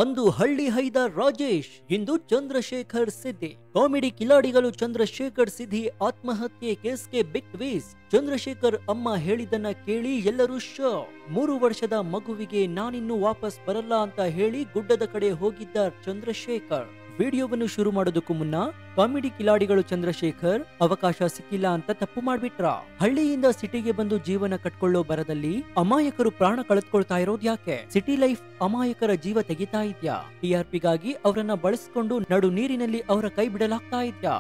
ಅಂದು ಹಳ್ಳಿ ಹೈದ ರಾಜೇಶ್, ಇಂದು ಚಂದ್ರಶೇಖರ್ ಸಿದ್ದಿ. ಕಾಮಿಡಿ ಕಿಲಾಡಿಗಳು ಚಂದ್ರಶೇಖರ್ ಸಿದ್ದಿ ಆತ್ಮಹತ್ಯೆ ಕೇಸ್ಗೆ ಬಿಗ್ ಟ್ವಿಸ್ಟ್. ಚಂದ್ರಶೇಖರ್ ಅಮ್ಮ ಹೇಳಿದ್ದನ್ನ ಕೇಳಿ ಎಲ್ಲರೂ ಶಾಕ್. 3 ವರ್ಷದ ಮಗುವಿಗೆ ನಾನಿನ್ನು ವಾಪಸ್ ಬರಲ್ಲ ಅಂತ ಹೇಳಿ ಗುಡ್ಡದ ಕಡೆ ಹೋಗಿದ್ದ ಚಂದ್ರಶೇಖರ್. ವಿಡಿಯೋವನ್ನು ಶುರು ಮಾಡೋದಕ್ಕೂ ಮುನ್ನ ಕಾಮಿಡಿ ಕಿಲಾಡಿಗಳು ಚಂದ್ರಶೇಖರ್ ಅವಕಾಶ ಸಿಕ್ಕಿಲ್ಲ ಅಂತ ತಪ್ಪು ಮಾಡ್ಬಿಟ್ರ. ಹಳ್ಳಿಯಿಂದ ಸಿಟಿಗೆ ಬಂದು ಜೀವನ ಕಟ್ಕೊಳ್ಳೋ ಬರದಲ್ಲಿ ಅಮಾಯಕರು ಪ್ರಾಣ ಕಳೆದುಕೊಳ್ತಾ ಇರೋದು ಯಾಕೆ? ಸಿಟಿ ಲೈಫ್ ಅಮಾಯಕರ ಜೀವ ತೆಗಿತಾ ಇದ್ಯಾ? ಟಿಆರ್ಪಿಗಾಗಿ ಅವರನ್ನ ಬಳಸಿಕೊಂಡು ನಡು ನೀರಿನಲ್ಲಿ ಅವರ ಕೈ ಬಿಡಲಾಗ್ತಾ ಇದ್ಯಾ?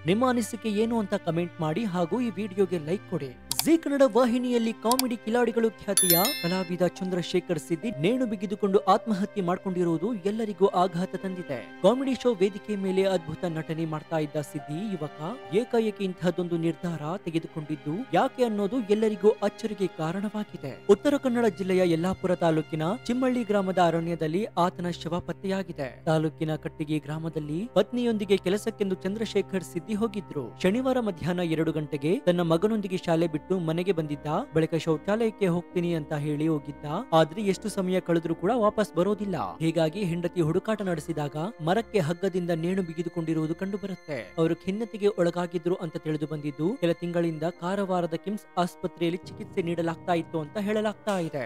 ನಿಮ್ಮ ಅನಿಸಿಕೆ ಏನು ಅಂತ ಕಮೆಂಟ್ ಮಾಡಿ ಹಾಗೂ ಈ ವಿಡಿಯೋಗೆ ಲೈಕ್ ಕೊಡಿ. ಜೀ ಕನ್ನಡ ವಾಹಿನಿಯಲ್ಲಿ ಕಾಮಿಡಿ ಕಿಲಾಡಿಗಳು ಖ್ಯಾತಿಯ ಕಲಾವಿದ ಚಂದ್ರಶೇಖರ್ ಸಿದ್ದಿ ನೇಣು ಬಿಗಿದುಕೊಂಡು ಆತ್ಮಹತ್ಯೆ ಮಾಡಿಕೊಂಡಿರುವುದು ಎಲ್ಲರಿಗೂ ಆಘಾತ ತಂದಿದೆ. ಕಾಮಿಡಿ ಶೋ ವೇದಿಕೆ ಮೇಲೆ ಅದ್ಭುತ ನಟನೆ ಮಾಡ್ತಾ ಇದ್ದ ಸಿದ್ದಿ ಯುವಕ ಏಕಾಏಕಿ ಇಂತಹದೊಂದು ನಿರ್ಧಾರ ತೆಗೆದುಕೊಂಡಿದ್ದು ಯಾಕೆ ಅನ್ನೋದು ಎಲ್ಲರಿಗೂ ಅಚ್ಚರಿಗೆ ಕಾರಣವಾಗಿದೆ. ಉತ್ತರ ಕನ್ನಡ ಜಿಲ್ಲೆಯ ಯಲ್ಲಾಪುರ ತಾಲೂಕಿನ ಚಿಮ್ಮಳ್ಳಿ ಗ್ರಾಮದ ಅರಣ್ಯದಲ್ಲಿ ಆತನ ಶವ ಪತ್ತೆಯಾಗಿದೆ. ತಾಲೂಕಿನ ಕಟ್ಟಿಗೆ ಗ್ರಾಮದಲ್ಲಿ ಪತ್ನಿಯೊಂದಿಗೆ ಕೆಲಸಕ್ಕೆಂದು ಚಂದ್ರಶೇಖರ್ ಸಿದ್ದಿ ಹೋಗಿದ್ರು. ಶನಿವಾರ ಮಧ್ಯಾಹ್ನ 2 ಗಂಟೆಗೆ ತನ್ನ ಮಗನೊಂದಿಗೆ ಶಾಲೆ ಬಿಟ್ಟು ಮನೆಗೆ ಬಂದಿದ್ದ. ಬಳಿಕ ಶೌಚಾಲಯಕ್ಕೆ ಹೋಗ್ತೀನಿ ಅಂತ ಹೇಳಿ ಹೋಗಿದ್ದ. ಆದ್ರೆ ಎಷ್ಟು ಸಮಯ ಕಳೆದ್ರೂ ಕೂಡ ವಾಪಸ್ ಬರೋದಿಲ್ಲ. ಹೀಗಾಗಿ ಹೆಂಡತಿ ಹುಡುಕಾಟ ನಡೆಸಿದಾಗ ಮರಕ್ಕೆ ಹಗ್ಗದಿಂದ ನೇಣು ಬಿಗಿದುಕೊಂಡಿರುವುದು ಕಂಡು ಬರುತ್ತೆ. ಅವರು ಖಿನ್ನತೆಗೆ ಒಳಗಾಗಿದ್ರು ಅಂತ ತಿಳಿದು ಬಂದಿದ್ದು ಕೆಲ ತಿಂಗಳಿಂದ ಕಾರವಾರದ ಕಿಮ್ಸ್ ಆಸ್ಪತ್ರೆಯಲ್ಲಿ ಚಿಕಿತ್ಸೆ ನೀಡಲಾಗ್ತಾ ಇತ್ತು ಅಂತ ಹೇಳಲಾಗ್ತಾ ಇದೆ.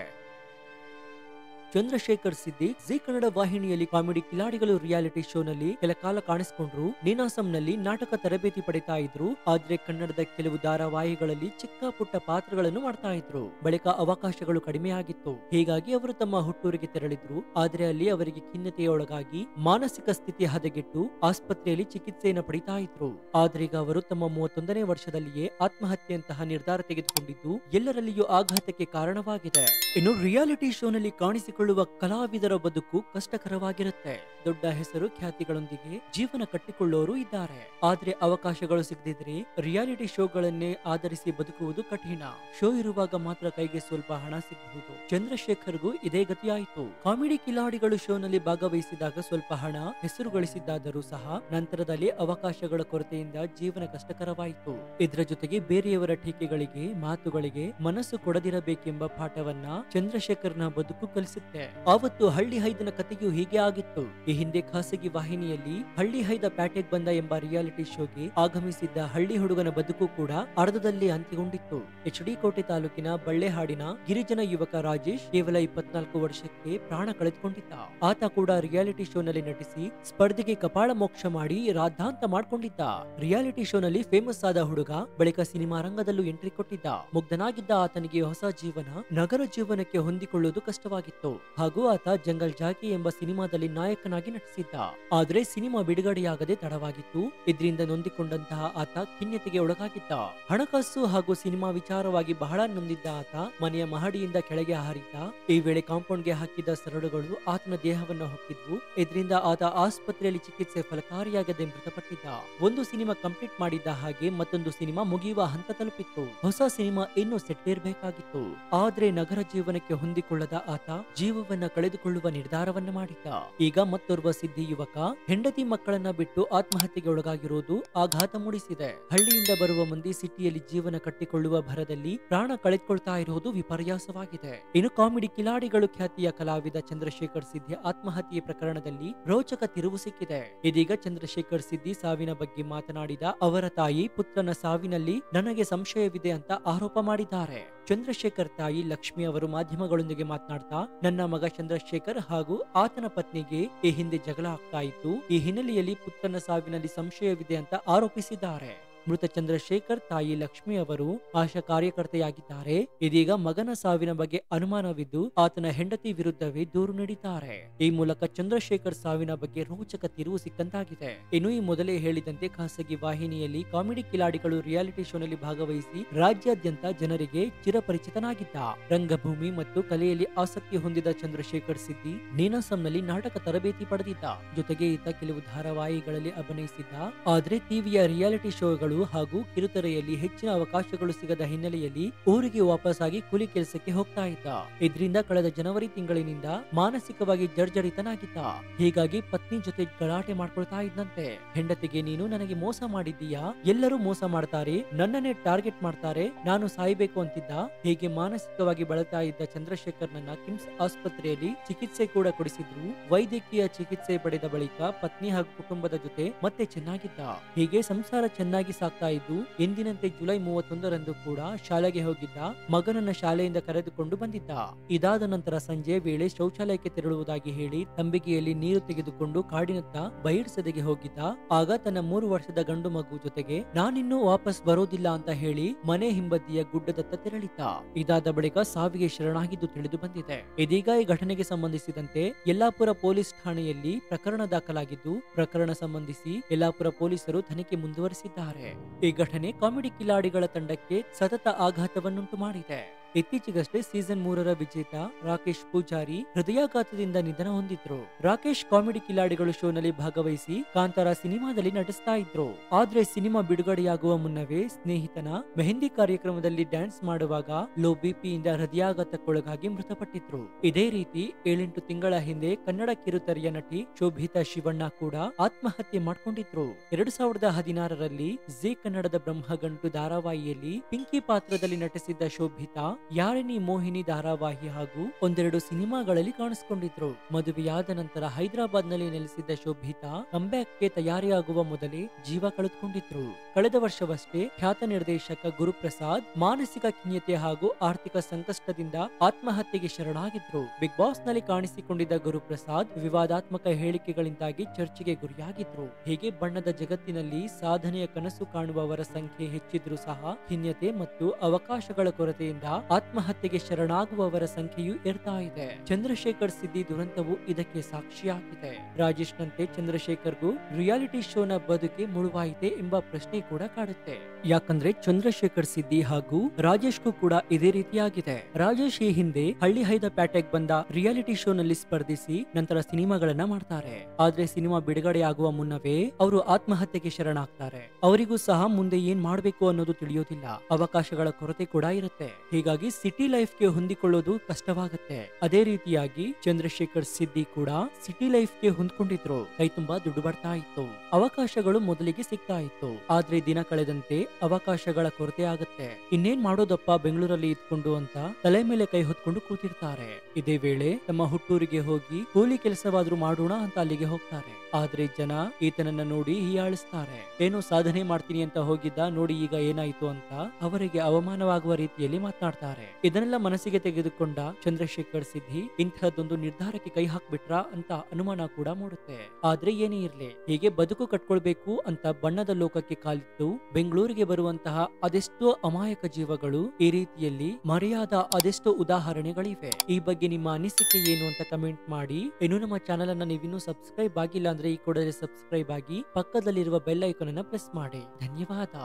ಚಂದ್ರಶೇಖರ್ ಸಿದ್ದಿ ಜೀ ಕನ್ನಡ ವಾಹಿನಿಯಲ್ಲಿ ಕಾಮಿಡಿ ಕಿಲಾಡಿಗಳು ರಿಯಾಲಿಟಿ ಶೋ ನಲ್ಲಿ ಕೆಲ ಕಾಲ ಕಾಣಿಸಿಕೊಂಡ್ರು. ನೀನಾಸಂನಲ್ಲಿ ನಾಟಕ ತರಬೇತಿ ಪಡಿತಾ ಇದ್ರು. ಆದ್ರೆ ಕನ್ನಡದ ಕೆಲವು ಧಾರಾವಾಹಿಗಳಲ್ಲಿ ಚಿಕ್ಕ ಪುಟ್ಟ ಪಾತ್ರಗಳನ್ನು ಮಾಡ್ತಾ ಇದ್ರು. ಬಳಿಕ ಅವಕಾಶಗಳು ಕಡಿಮೆಯಾಗಿತ್ತು. ಹೀಗಾಗಿ ಅವರು ತಮ್ಮ ಹುಟ್ಟೂರಿಗೆ ತೆರಳಿದ್ರು. ಆದ್ರೆ ಅಲ್ಲಿ ಅವರಿಗೆ ಖಿನ್ನತೆಯೊಳಗಾಗಿ ಮಾನಸಿಕ ಸ್ಥಿತಿ ಹದಗೆಟ್ಟು ಆಸ್ಪತ್ರೆಯಲ್ಲಿ ಚಿಕಿತ್ಸೆಯನ್ನು ಪಡಿತಾ ಇದ್ರು. ಆದ್ರೀಗ ಅವರು ತಮ್ಮ 31ನೇ ವರ್ಷದಲ್ಲಿಯೇ ಆತ್ಮಹತ್ಯೆಯಂತಹ ನಿರ್ಧಾರ ತೆಗೆದುಕೊಂಡಿದ್ದು ಎಲ್ಲರಲ್ಲಿಯೂ ಆಘಾತಕ್ಕೆ ಕಾರಣವಾಗಿದೆ. ಇನ್ನು ರಿಯಾಲಿಟಿ ಶೋನಲ್ಲಿ ಕಾಣಿಸಿಕೊಳ್ಳುವ ಕಲಾವಿದರ ಬದುಕು ಕಷ್ಟಕರವಾಗಿರುತ್ತೆ. ದೊಡ್ಡ ಹೆಸರು ಖ್ಯಾತಿಗಳೊಂದಿಗೆ ಜೀವನ ಕಟ್ಟಿಕೊಳ್ಳೋರು ಇದ್ದಾರೆ. ಆದ್ರೆ ಅವಕಾಶಗಳು ಸಿಗದಿದ್ರೆ ರಿಯಾಲಿಟಿ ಶೋಗಳನ್ನೇ ಆಧರಿಸಿ ಬದುಕುವುದು ಕಠಿಣ. ಶೋ ಇರುವಾಗ ಮಾತ್ರ ಕೈಗೆ ಸ್ವಲ್ಪ ಹಣ ಸಿಗಬಹುದು. ಚಂದ್ರಶೇಖರ್ಗೂ ಇದೇ ಗತಿಯಾಯಿತು. ಕಾಮಿಡಿ ಕಿಲಾಡಿಗಳು ಶೋನಲ್ಲಿ ಭಾಗವಹಿಸಿದಾಗ ಸ್ವಲ್ಪ ಹಣ ಹೆಸರು ಗಳಿಸಿದ್ದಾದರೂ ಸಹ ನಂತರದಲ್ಲಿ ಅವಕಾಶಗಳ ಕೊರತೆಯಿಂದ ಜೀವನ ಕಷ್ಟಕರವಾಯಿತು. ಇದರ ಜೊತೆಗೆ ಬೇರೆಯವರ ಟೀಕೆಗಳಿಗೆ ಮಾತುಗಳಿಗೆ ಮನಸ್ಸು ಕೊಡದಿರಬೇಕೆಂಬ ಪಾಠವನ್ನ ಚಂದ್ರಶೇಖರ್ನ ಬದುಕು ಕಲಿಸುತ್ತೆ. ಆವತ್ತು ಹಳ್ಳಿ ಹೈದನ ಕಥೆಯೂ ಹೀಗೆ ಆಗಿತ್ತು. ಈ ಹಿಂದೆ ಖಾಸಗಿ ವಾಹಿನಿಯಲ್ಲಿ ಹಳ್ಳಿ ಹೈದ ಪ್ಯಾಟೆಗ್ ಬಂದ ಎಂಬ ರಿಯಾಲಿಟಿ ಶೋಗೆ ಆಗಮಿಸಿದ್ದ ಹಳ್ಳಿ ಹುಡುಗನ ಬದುಕು ಕೂಡ ಅರ್ಧದಲ್ಲಿ ಅಂತ್ಯಗೊಂಡಿತ್ತು. ಎಚ್.ಡಿ. ಕೋಟೆ ತಾಲೂಕಿನ ಬಳ್ಳೆಹಾಡಿನ ಗಿರಿಜನ ಯುವಕ ರಾಜೇಶ್ ಕೇವಲ 24 ವರ್ಷಕ್ಕೆ ಪ್ರಾಣ ಕಳೆದುಕೊಂಡಿದ್ದ. ಆತ ಕೂಡ ರಿಯಾಲಿಟಿ ಶೋನಲ್ಲಿ ನಟಿಸಿ ಸ್ಪರ್ಧೆಗೆ ಕಪಾಳ ಮೋಕ್ಷ ಮಾಡಿ ರಾದ್ದಾಂತ ಮಾಡ್ಕೊಂಡಿದ್ದ. ರಿಯಾಲಿಟಿ ಶೋನಲ್ಲಿ ಫೇಮಸ್ ಆದ ಹುಡುಗ ಬಳಿಕ ಸಿನಿಮಾ ರಂಗದಲ್ಲೂ ಎಂಟ್ರಿ ಕೊಟ್ಟಿದ್ದ. ಮುಗ್ಧನಾಗಿದ್ದ ಆತನಿಗೆ ಹೊಸ ಜೀವನ ನಗರ ಜೀವನಕ್ಕೆ ಹೊಂದಿಕೊಳ್ಳುವುದು ಕಷ್ಟವಾಗಿತ್ತು. ಹಾಗೂ ಆತ ಜಂಗಲ್ ಜಾಕಿ ಎಂಬ ಸಿನಿಮಾದಲ್ಲಿ ನಾಯಕನಾಗಿ ನಟಿಸಿದ್ದ. ಆದ್ರೆ ಸಿನಿಮಾ ಬಿಡುಗಡೆಯಾಗದೆ ತಡವಾಗಿತ್ತು. ಇದರಿಂದ ನೊಂದಿಕೊಂಡಂತಹ ಆತ ಖಿನ್ನತೆಗೆ ಒಳಗಾಗಿದ್ದ. ಹಣಕಾಸು ಹಾಗೂ ಸಿನಿಮಾ ವಿಚಾರವಾಗಿ ಬಹಳ ನೊಂದಿದ್ದ ಆತ ಮನೆಯ ಮಹಡಿಯಿಂದ ಕೆಳಗೆ ಹಾರಿದ್ದ. ಈ ವೇಳೆ ಕಾಂಪೌಂಡ್ಗೆ ಹಾಕಿದ್ದ ಸರಳುಗಳು ಆತನ ದೇಹವನ್ನು ಹೊಕ್ಕಿದ್ವು. ಇದರಿಂದ ಆತ ಆಸ್ಪತ್ರೆಯಲ್ಲಿ ಚಿಕಿತ್ಸೆ ಫಲಕಾರಿಯಾಗದೆ ಮೃತಪಟ್ಟಿದ್ದ. ಒಂದು ಸಿನಿಮಾ ಕಂಪ್ಲೀಟ್ ಮಾಡಿದ್ದ ಹಾಗೆ ಮತ್ತೊಂದು ಸಿನಿಮಾ ಮುಗಿಯುವ ಹಂತ ತಲುಪಿತ್ತು. ಹೊಸ ಸಿನಿಮಾ ಇನ್ನೂ ಸೆಟ್ ಇರಬೇಕಾಗಿತ್ತು. ಆದ್ರೆ ನಗರ ಜೀವನಕ್ಕೆ ಹೊಂದಿಕೊಳ್ಳದ ಆತ ಜೀವವನ್ನ ಕಳೆದುಕೊಳ್ಳುವ ನಿರ್ಧಾರವನ್ನ ಮಾಡಿದ್ದ. ಈಗ ಮತ್ತೋರ್ವ ಸಿದ್ದಿ ಯುವಕ ಹೆಂಡತಿ ಮಕ್ಕಳನ್ನ ಬಿಟ್ಟು ಆತ್ಮಹತ್ಯೆಗೆ ಒಳಗಾಗಿರೋದು ಆಘಾತ ಮೂಡಿಸಿದೆ. ಹಳ್ಳಿಯಿಂದ ಬರುವ ಮಂದಿ ಸಿಟಿಯಲ್ಲಿ ಜೀವನ ಕಟ್ಟಿಕೊಳ್ಳುವ ಭರದಲ್ಲಿ ಪ್ರಾಣ ಕಳೆದುಕೊಳ್ತಾ ಇರೋದು ವಿಪರ್ಯಾಸವಾಗಿದೆ. ಇನ್ನು ಕಾಮಿಡಿ ಕಿಲಾಡಿಗಳು ಖ್ಯಾತಿಯ ಕಲಾವಿದ ಚಂದ್ರಶೇಖರ್ ಸಿದ್ದಿ ಆತ್ಮಹತ್ಯೆ ಪ್ರಕರಣದಲ್ಲಿ ರೋಚಕ ತಿರುವು ಸಿಕ್ಕಿದೆ. ಇದೀಗ ಚಂದ್ರಶೇಖರ್ ಸಿದ್ದಿ ಸಾವಿನ ಬಗ್ಗೆ ಮಾತನಾಡಿದ ಅವರ ತಾಯಿ ಪುತ್ರನ ಸಾವಿನಲ್ಲಿ ನನಗೆ ಸಂಶಯವಿದೆ ಅಂತ ಆರೋಪ ಮಾಡಿದ್ದಾರೆ. ಚಂದ್ರಶೇಖರ್ ತಾಯಿ ಲಕ್ಷ್ಮಿ ಅವರು ಮಾಧ್ಯಮಗಳೊಂದಿಗೆ ಮಾತನಾಡ್ತಾ ನನ್ನ ಮಗ ಚಂದ್ರಶೇಖರ್ ಹಾಗೂ ಆತನ ಪತ್ನಿಗೆ ಈ ಹಿಂದೆ ಜಗಳ ಆಗ್ತಾ ಇತ್ತು. ಈ ಹಿನ್ನೆಲೆಯಲ್ಲಿ ಪುತ್ರನ ಸಾವಿನಲ್ಲಿ ಸಂಶಯವಿದೆ ಅಂತ ಆರೋಪಿಸಿದ್ದಾರೆ. ಮೃತ ಚಂದ್ರಶೇಖರ್ ತಾಯಿ ಲಕ್ಷ್ಮಿ ಅವರು ಆಶಾ ಕಾರ್ಯಕರ್ತೆಯಾಗಿದ್ದಾರೆ. ಇದೀಗ ಮಗನ ಸಾವಿನ ಬಗ್ಗೆ ಅನುಮಾನವಿದ್ದು ಆತನ ಹೆಂಡತಿ ವಿರುದ್ಧವೇ ದೂರು ನೀಡಿದ್ದಾರೆ. ಈ ಮೂಲಕ ಚಂದ್ರಶೇಖರ್ ಸಾವಿನ ಬಗ್ಗೆ ರೋಚಕ ತಿರುವು ಸಿಕ್ಕಂತಾಗಿದೆ. ಇನ್ನು ಈ ಮೊದಲೇ ಹೇಳಿದಂತೆ ಖಾಸಗಿ ವಾಹಿನಿಯಲ್ಲಿ ಕಾಮಿಡಿ ಕಿಲಾಡಿಗಳು ರಿಯಾಲಿಟಿ ಶೋನಲ್ಲಿ ಭಾಗವಹಿಸಿ ರಾಜ್ಯಾದ್ಯಂತ ಜನರಿಗೆ ಚಿರಪರಿಚಿತನಾಗಿದ್ದ. ರಂಗಭೂಮಿ ಮತ್ತು ಕಲೆಯಲ್ಲಿ ಆಸಕ್ತಿ ಹೊಂದಿದ ಚಂದ್ರಶೇಖರ್ ಸಿದ್ದಿ ನೀನಾಸಂನಲ್ಲಿ ನಾಟಕ ತರಬೇತಿ ಪಡೆದಿದ್ದ. ಜೊತೆಗೆ ಈತ ಕೆಲವು ಧಾರಾವಾಹಿಗಳಲ್ಲಿ ಅಭಿನಯಿಸಿದ್ದ. ಆದ್ರೆ ಟಿವಿಯ ರಿಯಾಲಿಟಿ ಶೋಗಳು ಅವಕಾಶಗಳು ಹಾಗೂ ಕಿರುತೆರೆಯಲ್ಲಿ ಹೆಚ್ಚಿನ ಅವಕಾಶಗಳು ಸಿಗದ ಹಿನ್ನೆಲೆಯಲ್ಲಿ ಊರಿಗೆ ವಾಪಸ್ಸಾಗಿ ಕೂಲಿ ಕೆಲಸಕ್ಕೆ ಹೋಗ್ತಾ ಇದ್ದ. ಇದರಿಂದ ಕಳೆದ ಜನವರಿ ತಿಂಗಳಿನಿಂದ ಮಾನಸಿಕವಾಗಿ ಜರ್ಜರಿತನಾಗಿದ್ದ. ಹೀಗಾಗಿ ಪತ್ನಿ ಜೊತೆ ಗಲಾಟೆ ಮಾಡ್ಕೊಳ್ತಾ ಇದ್ದಂತೆ. ಹೆಂಡತಿಗೆ ನೀನು ನನಗೆ ಮೋಸ ಮಾಡಿದ್ದೀಯಾ, ಎಲ್ಲರೂ ಮೋಸ ಮಾಡ್ತಾರೆ, ನನ್ನನ್ನೇ ಟಾರ್ಗೆಟ್ ಮಾಡ್ತಾರೆ, ನಾನು ಸಾಯ್ಬೇಕು ಅಂತಿದ್ದ. ಹೀಗೆ ಮಾನಸಿಕವಾಗಿ ಬಳಲ್ತಾ ಇದ್ದ ಚಂದ್ರಶೇಖರ್ನನ್ನ ಕಿಮ್ಸ್ ಆಸ್ಪತ್ರೆಯಲ್ಲಿ ಚಿಕಿತ್ಸೆ ಕೂಡ ಕೊಡಿಸಿದ್ರು. ವೈದ್ಯಕೀಯ ಚಿಕಿತ್ಸೆ ಪಡೆದ ಬಳಿಕ ಪತ್ನಿ ಹಾಗೂ ಕುಟುಂಬದ ಜೊತೆ ಮತ್ತೆ ಚೆನ್ನಾಗಿದ್ದ. ಹೀಗೆ ಸಂಸಾರ ಚೆನ್ನಾಗಿ ಸಾಕ್ತಾ ಇದ್ದು ಎಂದಿನಂತೆ ಜುಲೈ 31ರಂದು ಕೂಡ ಶಾಲೆಗೆ ಹೋಗಿದ್ದ. ಮಗನನ್ನ ಶಾಲೆಯಿಂದ ಕರೆದುಕೊಂಡು ಬಂದಿದ್ದ. ಇದಾದ ನಂತರ ಸಂಜೆ ವೇಳೆ ಶೌಚಾಲಯಕ್ಕೆ ತೆರಳುವುದಾಗಿ ಹೇಳಿ ತಂಬಿಗೆಯಲ್ಲಿ ನೀರು ತೆಗೆದುಕೊಂಡು ಕಾಡಿನತ್ತ ಬೈಡ್ಸದೆಗೆ ಹೋಗಿದ್ದ. ಆಗ ತನ್ನ 3 ವರ್ಷದ ಗಂಡು ಮಗು ಜೊತೆಗೆ ನಾನಿನ್ನೂ ವಾಪಸ್ ಬರೋದಿಲ್ಲ ಅಂತ ಹೇಳಿ ಮನೆ ಹಿಂಬದಿಯ ಗುಡ್ಡದತ್ತ ತೆರಳಿದ್ದ. ಇದಾದ ಬಳಿಕ ಸಾವಿಗೆ ಶರಣಾಗಿದ್ದು ತಿಳಿದು ಬಂದಿದೆ. ಇದೀಗ ಈ ಘಟನೆಗೆ ಸಂಬಂಧಿಸಿದಂತೆ ಯಲ್ಲಾಪುರ ಪೊಲೀಸ್ ಠಾಣೆಯಲ್ಲಿ ಪ್ರಕರಣ ದಾಖಲಾಗಿದ್ದು ಪ್ರಕರಣ ಸಂಬಂಧಿಸಿ ಯಲ್ಲಾಪುರ ಪೊಲೀಸರು ತನಿಖೆ ಮುಂದುವರೆಸಿದ್ದಾರೆ. ಈ ಘಟನೆ ಕಾಮಿಡಿ ಕಿಲಾಡಿಗಳ ತಂಡಕ್ಕೆ ಸತತ ಆಘಾತವನ್ನುಂಟು ಮಾಡಿದೆ. ಇತ್ತೀಚೆಗಷ್ಟೇ ಸೀಸನ್ 3ರ ವಿಜೇತ ರಾಕೇಶ್ ಪೂಜಾರಿ ಹೃದಯಾಘಾತದಿಂದ ನಿಧನ ಹೊಂದಿದ್ರು. ರಾಕೇಶ್ ಕಾಮಿಡಿ ಕಿಲಾಡಿಗಳು ಶೋನಲ್ಲಿ ಭಾಗವಹಿಸಿ ಕಾಂತಾರ ಸಿನಿಮಾದಲ್ಲಿ ನಟಿಸ್ತಾ ಇದ್ರು. ಆದ್ರೆ ಸಿನಿಮಾ ಬಿಡುಗಡೆಯಾಗುವ ಮುನ್ನವೇ ಸ್ನೇಹಿತನ ಮೆಹಂದಿ ಕಾರ್ಯಕ್ರಮದಲ್ಲಿ ಡ್ಯಾನ್ಸ್ ಮಾಡುವಾಗ ಲೋ ಬಿಪಿಯಿಂದ ಹೃದಯಾಘಾತಕ್ಕೊಳಗಾಗಿ ಮೃತಪಟ್ಟಿದ್ರು. ಇದೇ ರೀತಿ 7-8 ತಿಂಗಳ ಹಿಂದೆ ಕನ್ನಡ ಕಿರುತೆರೆಯ ನಟಿ ಶೋಭಿತಾ ಶಿವಣ್ಣ ಕೂಡ ಆತ್ಮಹತ್ಯೆ ಮಾಡ್ಕೊಂಡಿದ್ರು. 2016ರಲ್ಲಿ ಜಿ ಕನ್ನಡದ ಬ್ರಹ್ಮಗಂಟು ಧಾರಾವಾಹಿಯಲ್ಲಿ ಪಿಂಕಿ ಪಾತ್ರದಲ್ಲಿ ನಟಿಸಿದ್ದ ಶೋಭಿತಾ ಯಾರಿನಿ ಮೋಹಿನಿ ಧಾರಾವಾಹಿ ಹಾಗೂ ಒಂದೆರಡು ಸಿನಿಮಾಗಳಲ್ಲಿ ಕಾಣಿಸಿಕೊಂಡಿದ್ರು. ಮದುವೆಯಾದ ನಂತರ ಹೈದರಾಬಾದ್ ನಲ್ಲಿ ನೆಲೆಸಿದ್ದ ಶೋಭಿತಾ ಕಂಬ್ಯಾಕ್ಗೆ ತಯಾರಿಯಾಗುವ ಮೊದಲೇ ಜೀವ ಕಳೆದುಕೊಂಡಿದ್ರು. ಕಳೆದ ವರ್ಷವಷ್ಟೇ ಖ್ಯಾತ ನಿರ್ದೇಶಕ ಗುರುಪ್ರಸಾದ್ ಮಾನಸಿಕ ಖಿನ್ನತೆ ಹಾಗೂ ಆರ್ಥಿಕ ಸಂಕಷ್ಟದಿಂದ ಆತ್ಮಹತ್ಯೆಗೆ ಶರಣಾಗಿದ್ರು. ಬಿಗ್ ಬಾಸ್ ನಲ್ಲಿ ಕಾಣಿಸಿಕೊಂಡಿದ್ದ ಗುರುಪ್ರಸಾದ್ ವಿವಾದಾತ್ಮಕ ಹೇಳಿಕೆಗಳಿಂದಾಗಿ ಚರ್ಚೆಗೆ ಗುರಿಯಾಗಿದ್ರು. ಹೀಗೆ ಬಣ್ಣದ ಜಗತ್ತಿನಲ್ಲಿ ಸಾಧನೆಯ ಕನಸು ಕಾಣುವವರ ಸಂಖ್ಯೆ ಹೆಚ್ಚಿದ್ರೂ ಸಹ ಖಿನ್ನತೆ ಮತ್ತು ಅವಕಾಶಗಳ ಕೊರತೆಯಿಂದ ಆತ್ಮಹತ್ಯೆಗೆ ಶರಣಾಗುವವರ ಸಂಖ್ಯೆಯೂ ಏರ್ತಾ ಇದೆ. ಚಂದ್ರಶೇಖರ್ ಸಿದ್ದಿ ದುರಂತವು ಇದಕ್ಕೆ ಸಾಕ್ಷಿಯಾಗಿದೆ. ರಾಜೇಶ್ ನಂತೆ ಚಂದ್ರಶೇಖರ್ಗೂ ರಿಯಾಲಿಟಿ ಶೋನ ಬದುಕೆ ಮುಳುವಾಯಿತೆ ಎಂಬ ಪ್ರಶ್ನೆ ಕೂಡ ಕಾಡುತ್ತೆ. ಯಾಕಂದ್ರೆ ಚಂದ್ರಶೇಖರ್ ಸಿದ್ದಿ ಹಾಗೂ ರಾಜೇಶ್ಗೂ ಕೂಡ ಇದೇ ರೀತಿಯಾಗಿದೆ. ರಾಜೇಶ್ ಈ ಹಿಂದೆ ಹಳ್ಳಿ ಹೈದ ಪ್ಯಾಟೆಗ್ ಬಂದ ರಿಯಾಲಿಟಿ ಶೋ ನಲ್ಲಿ ಸ್ಪರ್ಧಿಸಿ ನಂತರ ಸಿನಿಮಾಗಳನ್ನ ಮಾಡ್ತಾರೆ. ಆದ್ರೆ ಸಿನಿಮಾ ಬಿಡುಗಡೆಯಾಗುವ ಮುನ್ನವೇ ಅವರು ಆತ್ಮಹತ್ಯೆಗೆ ಶರಣಾಗ್ತಾರೆ. ಅವರಿಗೂ ಸಹ ಮುಂದೆ ಏನ್ ಮಾಡ್ಬೇಕು ಅನ್ನೋದು ತಿಳಿಯೋದಿಲ್ಲ. ಅವಕಾಶಗಳ ಕೊರತೆ ಕೂಡ ಇರುತ್ತೆ. ಹೀಗಾಗಿ ಸಿಟಿ ಲೈಫ್ಗೆ ಹೊಂದಿಕೊಳ್ಳೋದು ಕಷ್ಟವಾಗುತ್ತೆ. ಅದೇ ರೀತಿಯಾಗಿ ಚಂದ್ರಶೇಖರ್ ಸಿದ್ದಿ ಕೂಡ ಸಿಟಿ ಲೈಫ್ಗೆ ಹೊಂದ್ಕೊಂಡಿದ್ರು. ಕೈ ತುಂಬಾ ದುಡ್ಡು ಬರ್ತಾ ಇತ್ತು, ಅವಕಾಶಗಳು ಮೊದಲಿಗೆ ಸಿಗ್ತಾ ಇತ್ತು. ಆದ್ರೆ ದಿನ ಕಳೆದಂತೆ ಅವಕಾಶಗಳ ಕೊರತೆ ಆಗುತ್ತೆ. ಇನ್ನೇನ್ ಮಾಡೋದಪ್ಪ ಬೆಂಗಳೂರಲ್ಲಿ ಇದ್ಕೊಂಡು ಅಂತ ತಲೆ ಮೇಲೆ ಕೈ ಹೊತ್ಕೊಂಡು ಕೂತಿರ್ತಾರೆ. ಇದೇ ವೇಳೆ ತಮ್ಮ ಹುಟ್ಟೂರಿಗೆ ಹೋಗಿ ಕೂಲಿ ಕೆಲಸವಾದ್ರೂ ಮಾಡೋಣ ಅಂತ ಅಲ್ಲಿಗೆ ಹೋಗ್ತಾರೆ. ಆದ್ರೆ ಜನ ಈತನನ್ನ ನೋಡಿ ಹೀಯಾಳಿಸ್ತಾರೆ. ಏನೋ ಸಾಧನೆ ಮಾಡ್ತೀನಿ ಅಂತ ಹೋಗಿದ್ದ, ನೋಡಿ ಈಗ ಏನಾಯ್ತು ಅಂತ ಅವರಿಗೆ ಅವಮಾನವಾಗುವ ರೀತಿಯಲ್ಲಿ ಮಾತನಾಡ್ತಾರೆ. ಇದನ್ನೆಲ್ಲ ಮನಸ್ಸಿಗೆ ತೆಗೆದುಕೊಂಡ ಚಂದ್ರಶೇಖರ್ ಸಿದ್ದಿ ಇಂತಹದ್ದೊಂದು ನಿರ್ಧಾರಕ್ಕೆ ಕೈ ಹಾಕ್ಬಿಟ್ರಾ ಅಂತ ಅನುಮಾನ ಕೂಡ ಮೂಡುತ್ತೆ. ಆದ್ರೆ ಏನೇ ಇರ್ಲಿ, ಹೀಗೆ ಬದುಕು ಕಟ್ಕೊಳ್ಬೇಕು ಅಂತ ಬಣ್ಣದ ಲೋಕಕ್ಕೆ ಕಾಲಿಟ್ಟು ಬೆಂಗಳೂರಿಗೆ ಬರುವಂತಹ ಅದೆಷ್ಟೋ ಅಮಾಯಕ ಜೀವಗಳು ಈ ರೀತಿಯಲ್ಲಿ ಮರೆಯಾದ ಅದೆಷ್ಟೋ ಉದಾಹರಣೆಗಳಿವೆ. ಈ ಬಗ್ಗೆ ನಿಮ್ಮ ಅನಿಸಿಕೆ ಏನು ಅಂತ ಕಮೆಂಟ್ ಮಾಡಿ. ಇನ್ನು ನಮ್ಮ ಚಾನೆಲ್ ಅನ್ನ ನೀವಿನ್ನೂ ಸಬ್ಸ್ಕ್ರೈಬ್ ಆಗಿಲ್ಲ ಅಂದ್ರೆ ಈ ಕೂಡಲೇ ಸಬ್ಸ್ಕ್ರೈಬ್ ಆಗಿ ಪಕ್ಕದಲ್ಲಿರುವ ಬೆಲ್ ಐಕಾನ್ ಅನ್ನ ಪ್ರೆಸ್ ಮಾಡಿ. ಧನ್ಯವಾದ.